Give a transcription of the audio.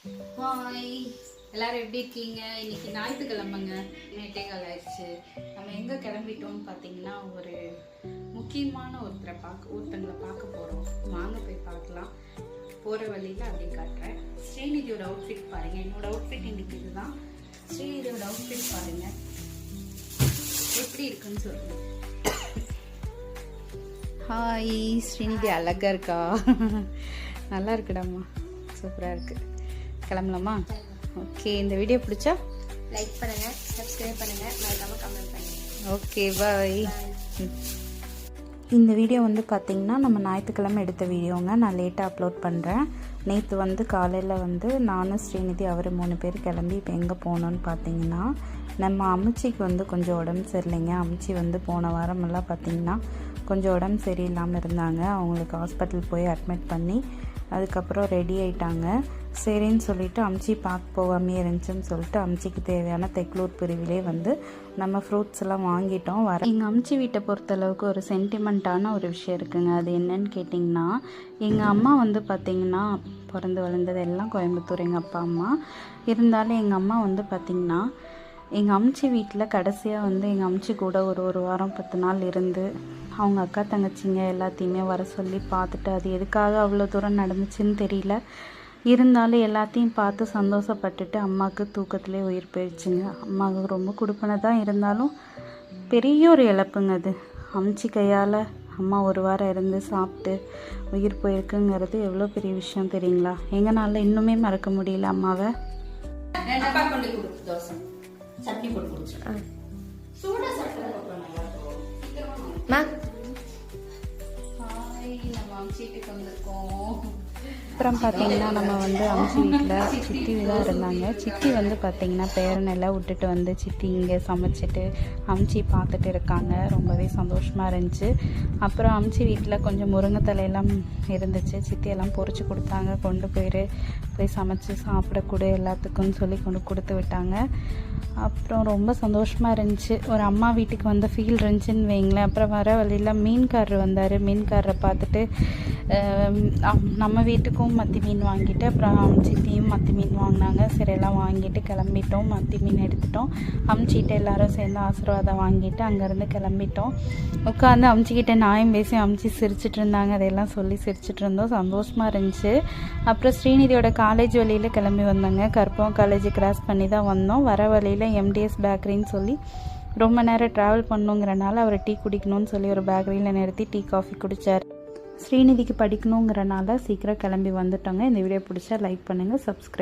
Hi, எல்லாரும் எப்படி இருக்கீங்க? இன்னைக்கு ஞாயிற்றுக்கிழமைங்க, நேற்றே கால் ஆயிடுச்சு. நம்ம எங்கே கிளம்பிட்டோம்னு பார்த்தீங்கன்னா, ஒரு முக்கியமான ஒருத்தங்களை பார்க்க போகிறோம். வாங்க போய் பார்க்கலாம். போகிற வழியில் அப்படியே காட்டுறேன். ஸ்ரீநிதியோட அவுட்ஃபிட் பாருங்கள். என்னோட அவுட்ஃபிட் இன்னைக்கு இதுதான். ஸ்ரீநிதியோட அவுட்ஃபிட் பாருங்கள் எப்படி இருக்குன்னு சொல்லுங்க. ஹாய், ஸ்ரீநிதி அழகா இருக்கா? நல்லா இருக்குடாம்மா, சூப்பராக இருக்குது. கிளம்பலாமா? ஓகே, இந்த வீடியோ பிடிச்சா லைக் பண்ணுங்க, சப்ஸ்கிரைப் பண்ணுங்க, மறக்காம கமெண்ட் பண்ணுங்க. ஓகே, பாய். இந்த வீடியோ வந்து பார்த்திங்கன்னா நம்ம ஞாயிற்றுக்கிழமை எடுத்த வீடியோங்க. நான் லேட்டாக அப்லோட் பண்ணுறேன். நேற்று காலையில் நானும் ஸ்ரீநிதி அவர் 3 பேர் கிளம்பி இப்போ எங்கே போனோன்னு பார்த்தீங்கன்னா, நம்ம அம்மிச்சிக்கு கொஞ்சம் உடம்பு சரியில்லைங்க. அம்மிச்சி போன வாரமெல்லாம் பார்த்திங்கன்னா கொஞ்சம் உடம்பு சரியில்லாமல் இருந்தாங்க. அவங்களுக்கு ஹாஸ்பிட்டல் போய் அட்மிட் பண்ணி அதுக்கப்புறம் ரெடி ஆகிட்டாங்க. சரின்னு சொல்லிவிட்டு அம்ச்சி பார்க்க போகாமே இருந்துச்சுன்னு சொல்லிட்டு அம்ச்சிக்கு தேவையான தெக்லூர் பிரிவிலே நம்ம ஃப்ரூட்ஸ் எல்லாம் வாங்கிட்டோம். எங்கள் அம்ச்சி வீட்டை பொறுத்தளவுக்கு ஒரு சென்டிமெண்ட்டான ஒரு விஷயம் இருக்குங்க. அது என்னன்னு கேட்டிங்கன்னா, எங்கள் அம்மா பார்த்திங்கன்னா பிறந்து வளர்ந்தது எல்லாம் கோயம்புத்தூர். எங்கள் அப்பா அம்மா இருந்தாலும் எங்கள் அம்மா பார்த்திங்கன்னா எங்கள் அம்ச்சி வீட்டில் கடைசியாக எங்கள் அம்ச்சி கூட ஒரு வாரம் 10 நாள் இருந்து அவங்க அக்கா தங்கச்சிங்க எல்லாத்தையுமே வர சொல்லி பார்த்துட்டு, அது எதுக்காக அவ்வளோ தூரம் நடந்துச்சுன்னு தெரியல. இருந்தாலும் எல்லாத்தையும் பார்த்து சந்தோஷப்பட்டுட்டு அம்மாவுக்கு தூக்கத்திலே உயிர் போயிடுச்சுங்க. அம்மாவுக்கு ரொம்ப கொடுப்பனதான் இருந்தாலும் பெரிய ஒரு இழப்புங்க அது. அம்ச்சி கையால் அம்மா ஒரு வாரம் இருந்து சாப்பிட்டு உயிர் போயிருக்குங்கிறது எவ்வளோ பெரிய விஷயம் தெரியுங்களா? எங்களால் இன்னுமே மறக்க முடியல அம்மாவை. சட்னி போட்டு குடிச்சேன். சூடா சட்டை போட்டோம். நம்ம அம்ச்சிட்டுக்கு வந்திருக்கோம். அப்புறம் பார்த்தீங்கன்னா நம்ம அம்ச்சி வீட்டில் சித்தி தான் இருந்தாங்க. சித்தி பார்த்தீங்கன்னா பேரனெல்லாம் விட்டுட்டு சித்தி இங்கே சமைச்சிட்டு அம்ச்சி பார்த்துட்டு இருக்காங்க. ரொம்பவே சந்தோஷமாக இருந்துச்சு. அப்புறம் அம்ச்சி வீட்டில் கொஞ்சம் முருங்கை தலையெல்லாம் இருந்துச்சு. சித்தியெல்லாம் பொறிச்சு கொடுத்தாங்க. கொண்டு போய் சமைச்சு சாப்பிடக்கூட எல்லாத்துக்கும்னு சொல்லி கொண்டு கொடுத்து விட்டாங்க. அப்புறம் ரொம்ப சந்தோஷமாக இருந்துச்சு. ஒரு அம்மா வீட்டுக்கு ஃபீல் இருந்துச்சுன்னு வைங்களேன். அப்புறம் வர வழியில் மீன்காரர் வந்தார். மீன்காரரை பார்த்துட்டு நம்ம வீட்டுக்கும் மத்தி மீன் வாங்கிட்டு அப்புறம் அம்ச்சிட்டையும் மத்தி மீன் வாங்கினாங்க. சரி எல்லாம் வாங்கிட்டு கிளம்பிட்டோம். மத்தி மீன் எடுத்துட்டோம். அம்ச்சிட்டு எல்லோரும் சேர்ந்து ஆசீர்வாதம் வாங்கிட்டு அங்கேருந்து கிளம்பிட்டோம். உட்காந்து அம்ச்சிக்கிட்ட நியாயம் பேசி அம்ச்சி சிரிச்சிட்டு இருந்தாங்க. அதையெல்லாம் சொல்லி சிரிச்சிட்டு இருந்தோம். சந்தோஷமாக இருந்துச்சு. அப்புறம் ஸ்ரீநிதியோட காலேஜ் வழியில் கிளம்பி வந்தாங்க. கற்பகம் காலேஜ் கிராஸ் பண்ணி தான் வந்தோம். வர வழியில் எம்டிஎஸ் பேக்கரின்னு சொல்லி ரொம்ப நேரம் ட்ராவல் பண்ணுங்கிறனால அவர் டீ குடிக்கணும்னு சொல்லி ஒரு பேக்கரியில் நிறுத்தி டீ காஃபி குடித்தார். ஸ்ரீநிதிக்கு படிக்கணுங்கிறனால சீக்கிரம் கிளம்பி வந்துட்டோங்க. இந்த வீடியோ பிடிச்சா லைக் பண்ணுங்கள், சப்ஸ்கிரைப்